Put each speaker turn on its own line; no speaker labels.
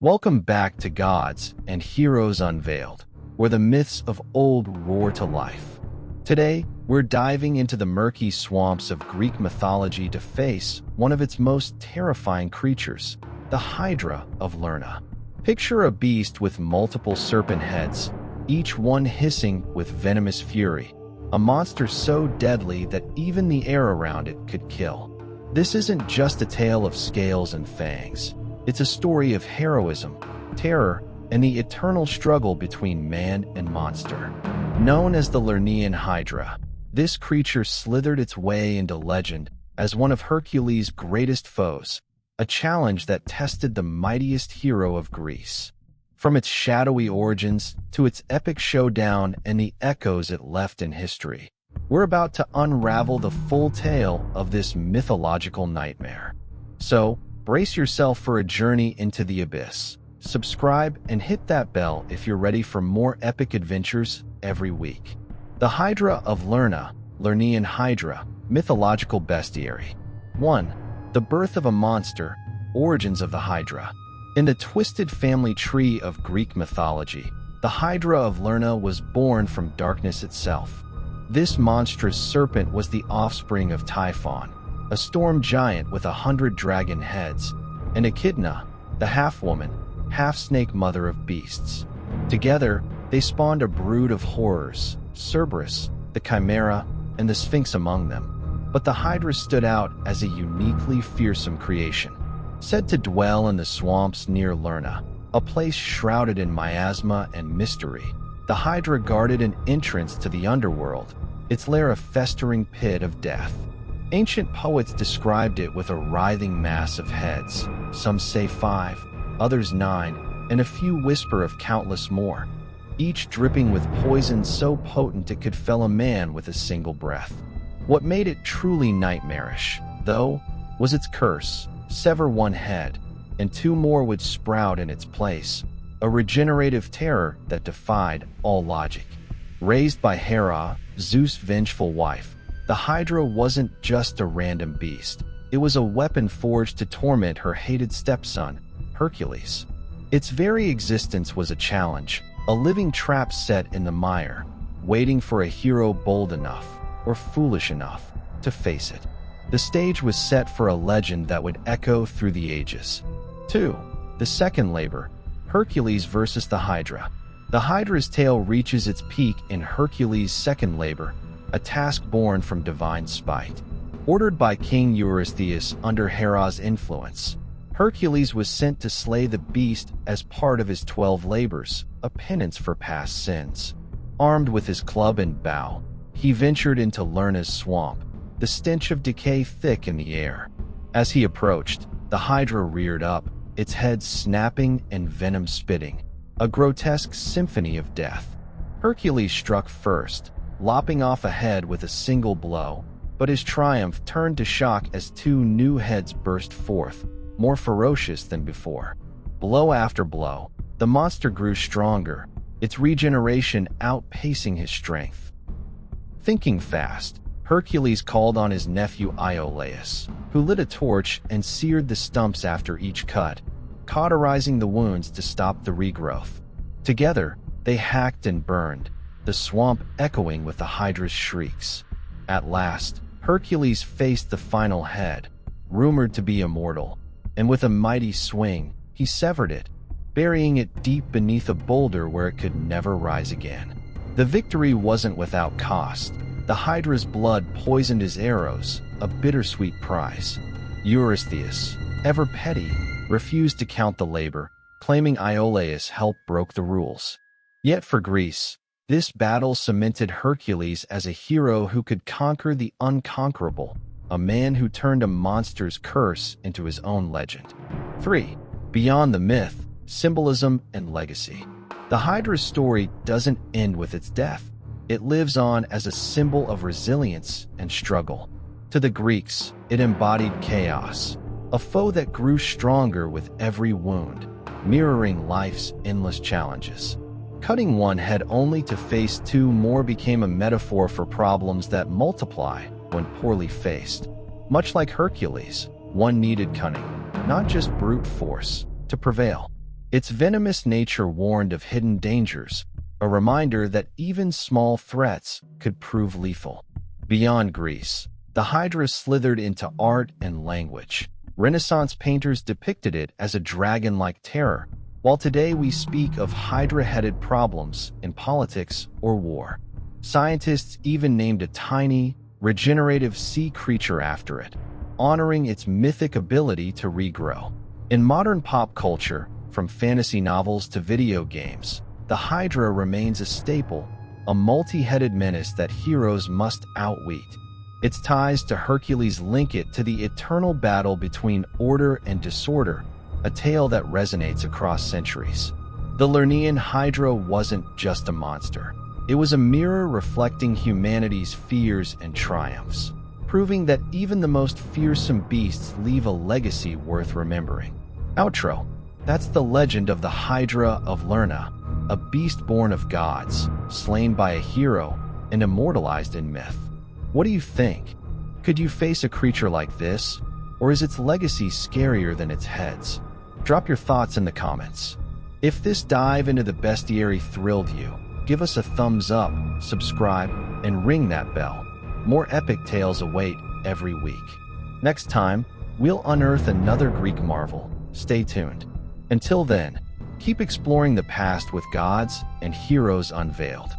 Welcome back to Gods and Heroes Unveiled, where the myths of old roar to life. Today, we're diving into the murky swamps of Greek mythology to face one of its most terrifying creatures, the Hydra of Lerna. Picture a beast with multiple serpent heads, each one hissing with venomous fury, a monster so deadly that even the air around it could kill. This isn't just a tale of scales and fangs. It's a story of heroism, terror, and the eternal struggle between man and monster. Known as the Lernaean Hydra, this creature slithered its way into legend as one of Hercules' greatest foes, a challenge that tested the mightiest hero of Greece. From its shadowy origins to its epic showdown and the echoes it left in history, we're about to unravel the full tale of this mythological nightmare. So, brace yourself for a journey into the abyss. Subscribe and hit that bell if you're ready for more epic adventures every week. The Hydra of Lerna, Lernaean Hydra, Mythological Bestiary. 1. The birth of a monster, origins of the Hydra. In the twisted family tree of Greek mythology, the Hydra of Lerna was born from darkness itself. This monstrous serpent was the offspring of Typhon, a storm giant with 100 dragon heads, and Echidna, the half-woman, half-snake mother of beasts. Together, they spawned a brood of horrors, Cerberus, the Chimera, and the Sphinx among them. But the Hydra stood out as a uniquely fearsome creation. Said to dwell in the swamps near Lerna, a place shrouded in miasma and mystery, the Hydra guarded an entrance to the underworld, its lair a festering pit of death. Ancient poets described it with a writhing mass of heads, some say 5, others 9, and a few whisper of countless more, each dripping with poison so potent it could fell a man with a single breath. What made it truly nightmarish, though, was its curse: sever one head, and 2 more would sprout in its place, a regenerative terror that defied all logic. Raised by Hera, Zeus' vengeful wife, the Hydra wasn't just a random beast. It was a weapon forged to torment her hated stepson, Hercules. Its very existence was a challenge, a living trap set in the mire, waiting for a hero bold enough, or foolish enough, to face it. The stage was set for a legend that would echo through the ages. 2. The second labor, Hercules versus the Hydra. The Hydra's tale reaches its peak in Hercules' second labor, a task born from divine spite. Ordered by King Eurystheus under Hera's influence, Hercules was sent to slay the beast as part of his 12 labors, a penance for past sins. Armed with his club and bow, he ventured into Lerna's swamp, the stench of decay thick in the air. As he approached, the Hydra reared up, its head snapping and venom spitting, a grotesque symphony of death. Hercules struck first, lopping off a head with a single blow, but his triumph turned to shock as 2 new heads burst forth, more ferocious than before. Blow after blow, the monster grew stronger, its regeneration outpacing his strength. Thinking fast, Hercules called on his nephew Iolaus, who lit a torch and seared the stumps after each cut, cauterizing the wounds to stop the regrowth. Together, they hacked and burned, the swamp echoing with the Hydra's shrieks. At last, Hercules faced the final head, rumored to be immortal, and with a mighty swing, he severed it, burying it deep beneath a boulder where it could never rise again. The victory wasn't without cost. The Hydra's blood poisoned his arrows, a bittersweet prize. Eurystheus, ever petty, refused to count the labor, claiming Iolaus' help broke the rules. Yet for Greece, this battle cemented Hercules as a hero who could conquer the unconquerable, a man who turned a monster's curse into his own legend. 3. Beyond the myth, symbolism and legacy. The Hydra's story doesn't end with its death. It lives on as a symbol of resilience and struggle. To the Greeks, it embodied chaos, a foe that grew stronger with every wound, mirroring life's endless challenges. Cutting one head only to face 2 more became a metaphor for problems that multiply when poorly faced. Much like Hercules, one needed cunning, not just brute force, to prevail. Its venomous nature warned of hidden dangers, a reminder that even small threats could prove lethal. Beyond Greece, the Hydra slithered into art and language. Renaissance painters depicted it as a dragon-like terror, while today we speak of Hydra-headed problems in politics or war. Scientists even named a tiny, regenerative sea creature after it, honoring its mythic ability to regrow. In modern pop culture, from fantasy novels to video games, the Hydra remains a staple, a multi-headed menace that heroes must outwit. Its ties to Hercules link it to the eternal battle between order and disorder, a tale that resonates across centuries. The Lernaean Hydra wasn't just a monster. It was a mirror reflecting humanity's fears and triumphs, proving that even the most fearsome beasts leave a legacy worth remembering. Outro. That's the legend of the Hydra of Lerna, a beast born of gods, slain by a hero, and immortalized in myth. What do you think? Could you face a creature like this? Or is its legacy scarier than its heads? Drop your thoughts in the comments. If this dive into the bestiary thrilled you, give us a thumbs up, subscribe, and ring that bell. More epic tales await every week. Next time, we'll unearth another Greek marvel. Stay tuned. Until then, keep exploring the past with gods and heroes unveiled.